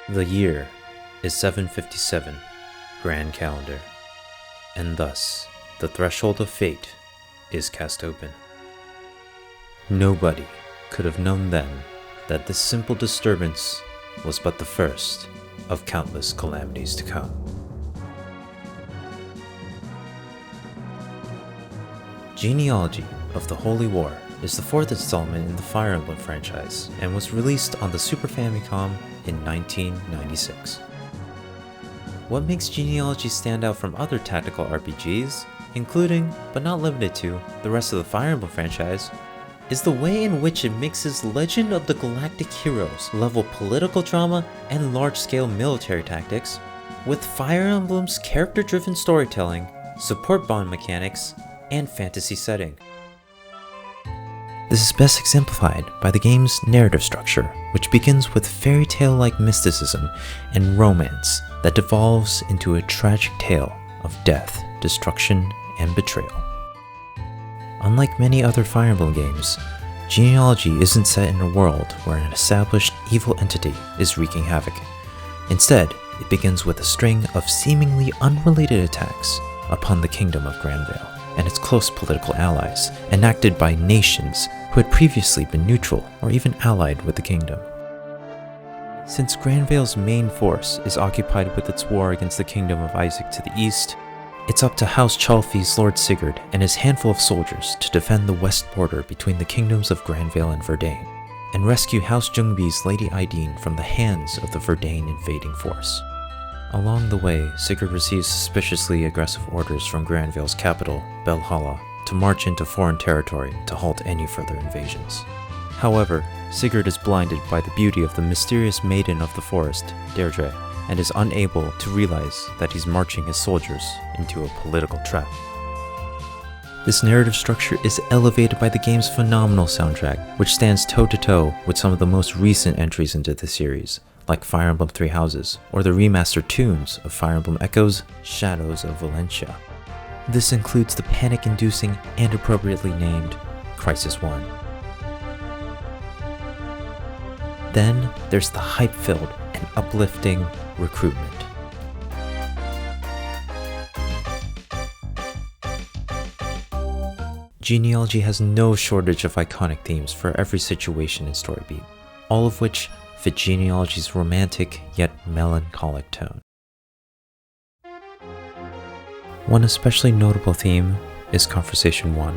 The year is 757, Grand Calendar, and thus the threshold of fate is cast open. Nobody could have known then that this simple disturbance was but the first of countless calamities to come. Genealogy of the Holy War is the fourth installment in the Fire Emblem franchise and was released on the Super Famicom in 1996. What makes Genealogy stand out from other tactical RPGs, including, but not limited to, the rest of the Fire Emblem franchise, is the way in which it mixes Legend of the Galactic Heroes level political drama and large-scale military tactics with Fire Emblem's character-driven storytelling, support bond mechanics, and fantasy setting. This is best exemplified by the game's narrative structure, which begins with fairy tale-like mysticism and romance that devolves into a tragic tale of death, destruction, and betrayal. Unlike many other Fire Emblem games, Genealogy isn't set in a world where an established evil entity is wreaking havoc. Instead, it begins with a string of seemingly unrelated attacks upon the kingdom of Granvale and its close political allies, enacted by nations who had previously been neutral or even allied with the kingdom. Since Granvale's main force is occupied with its war against the kingdom of Isaac to the east, it's up to House Chalfie's Lord Sigurd and his handful of soldiers to defend the west border between the kingdoms of Granvale and Verdane, and rescue House Jungbi's Lady Ideen from the hands of the Verdane invading force. Along the way, Sigurd receives suspiciously aggressive orders from Granvale's capital, Belhalla, to march into foreign territory to halt any further invasions. However, Sigurd is blinded by the beauty of the mysterious maiden of the forest, Deirdre, and is unable to realize that he's marching his soldiers into a political trap. This narrative structure is elevated by the game's phenomenal soundtrack, which stands toe-to-toe with some of the most recent entries into the series, like Fire Emblem Three Houses, or the remastered tunes of Fire Emblem Echoes, Shadows of Valentia. This includes the panic-inducing and appropriately named Crisis 1. Then there's the hype-filled and uplifting Recruitment. Genealogy has no shortage of iconic themes for every situation and story beat, all of which fit Genealogy's romantic yet melancholic tone. One especially notable theme is Conversation 1,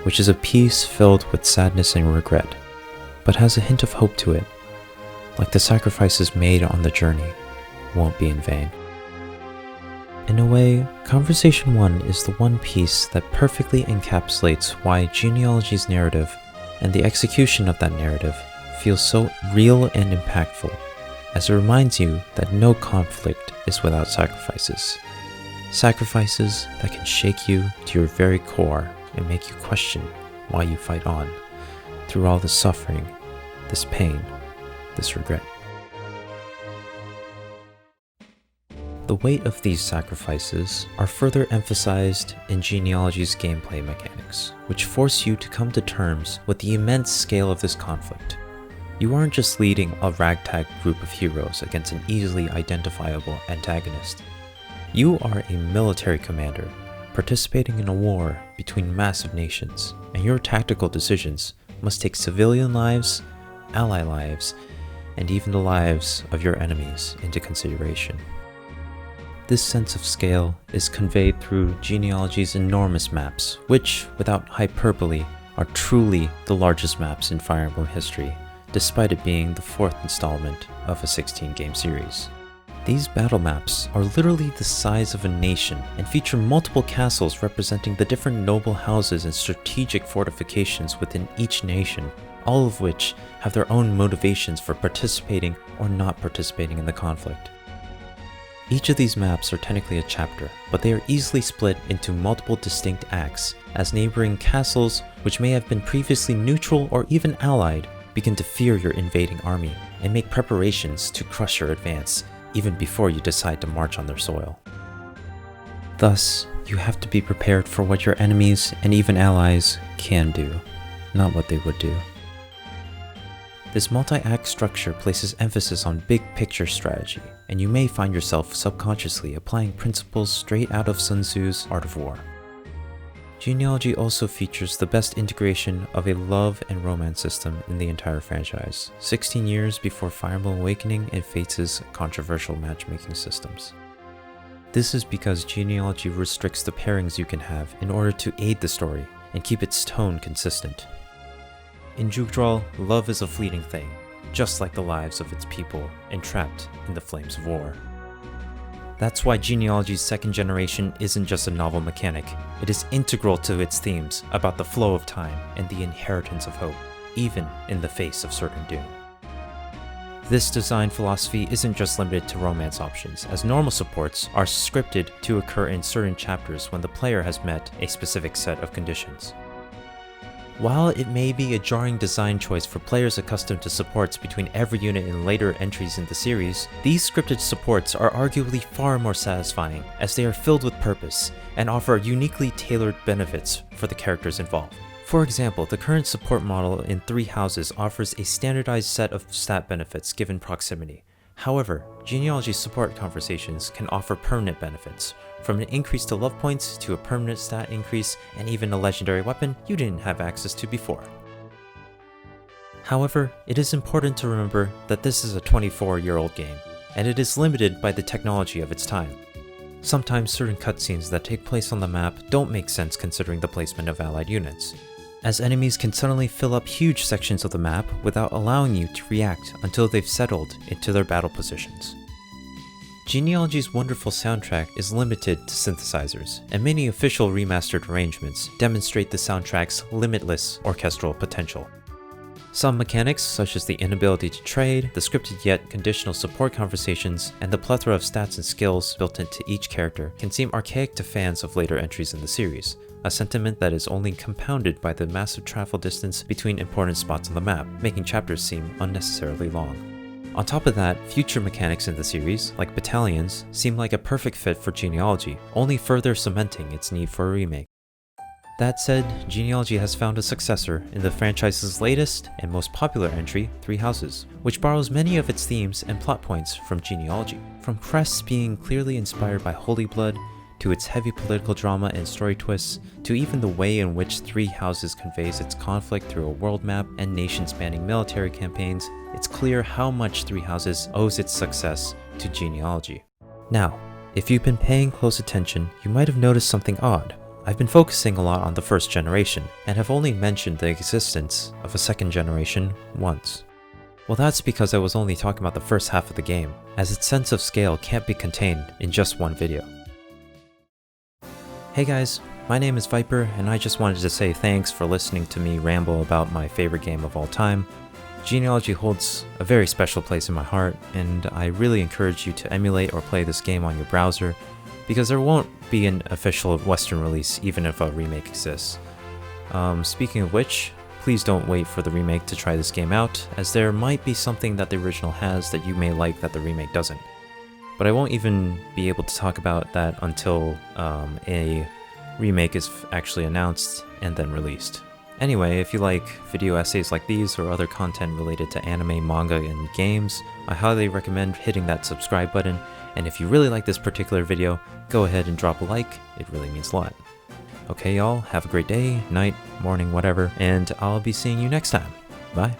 which is a piece filled with sadness and regret, but has a hint of hope to it, like the sacrifices made on the journey won't be in vain. In a way, Conversation 1 is the one piece that perfectly encapsulates why Genealogy's narrative and the execution of that narrative feels so real and impactful, as it reminds you that no conflict is without sacrifices. Sacrifices that can shake you to your very core and make you question why you fight on, through all this suffering, this pain, this regret. The weight of these sacrifices are further emphasized in Genealogy's gameplay mechanics, which force you to come to terms with the immense scale of this conflict. You aren't just leading a ragtag group of heroes against an easily identifiable antagonist. You are a military commander, participating in a war between massive nations, and your tactical decisions must take civilian lives, ally lives, and even the lives of your enemies into consideration. This sense of scale is conveyed through Genealogy's enormous maps, which, without hyperbole, are truly the largest maps in Fire Emblem history, despite it being the fourth installment of a 16-game series. These battle maps are literally the size of a nation and feature multiple castles representing the different noble houses and strategic fortifications within each nation, all of which have their own motivations for participating or not participating in the conflict. Each of these maps are technically a chapter, but they are easily split into multiple distinct acts, as neighboring castles, which may have been previously neutral or even allied, begin to fear your invading army and make preparations to crush your advance, even before you decide to march on their soil. Thus, you have to be prepared for what your enemies and even allies can do, not what they would do. This multi-act structure places emphasis on big picture strategy, and you may find yourself subconsciously applying principles straight out of Sun Tzu's Art of War. Genealogy also features the best integration of a love and romance system in the entire franchise, 16 years before Fire Emblem Awakening and Fates' controversial matchmaking systems. This is because Genealogy restricts the pairings you can have in order to aid the story and keep its tone consistent. In Jugdral, love is a fleeting thing, just like the lives of its people entrapped in the flames of war. That's why Genealogy's second generation isn't just a novel mechanic, it is integral to its themes about the flow of time and the inheritance of hope, even in the face of certain doom. This design philosophy isn't just limited to romance options, as normal supports are scripted to occur in certain chapters when the player has met a specific set of conditions. While it may be a jarring design choice for players accustomed to supports between every unit in later entries in the series, these scripted supports are arguably far more satisfying, as they are filled with purpose and offer uniquely tailored benefits for the characters involved. For example, the current support model in 3 houses offers a standardized set of stat benefits given proximity. However, Genealogy support conversations can offer permanent benefits, from an increase to love points to a permanent stat increase and even a legendary weapon you didn't have access to before. However, it is important to remember that this is a 24-year-old game, and it is limited by the technology of its time. Sometimes certain cutscenes that take place on the map don't make sense considering the placement of allied units, as enemies can suddenly fill up huge sections of the map without allowing you to react until they've settled into their battle positions. Genealogy's wonderful soundtrack is limited to synthesizers, and many official remastered arrangements demonstrate the soundtrack's limitless orchestral potential. Some mechanics, such as the inability to trade, the scripted yet conditional support conversations, and the plethora of stats and skills built into each character, can seem archaic to fans of later entries in the series, a sentiment that is only compounded by the massive travel distance between important spots on the map, making chapters seem unnecessarily long. On top of that, future mechanics in the series, like battalions, seem like a perfect fit for Genealogy, only further cementing its need for a remake. That said, Genealogy has found a successor in the franchise's latest and most popular entry, 3 Houses, which borrows many of its themes and plot points from Genealogy. From crests being clearly inspired by Holy Blood, to its heavy political drama and story twists, to even the way in which 3 Houses conveys its conflict through a world map and nation-spanning military campaigns, it's clear how much 3 Houses owes its success to Genealogy. Now, if you've been paying close attention, you might have noticed something odd. I've been focusing a lot on the first generation, and have only mentioned the existence of a second generation once. Well, that's because I was only talking about the first half of the game, as its sense of scale can't be contained in just one video. Hey guys, my name is Viper, and I just wanted to say thanks for listening to me ramble about my favorite game of all time. Genealogy holds a very special place in my heart, and I really encourage you to emulate or play this game on your browser, because there won't be an official Western release even if a remake exists. Speaking of which, please don't wait for the remake to try this game out, as there might be something that the original has that you may like that the remake doesn't. But I won't even be able to talk about that until a remake is actually announced and then released. Anyway, if you like video essays like these or other content related to anime, manga, and games, I highly recommend hitting that subscribe button, and if you really like this particular video, go ahead and drop a like, it really means a lot. Okay y'all, have a great day, night, morning, whatever, and I'll be seeing you next time. Bye.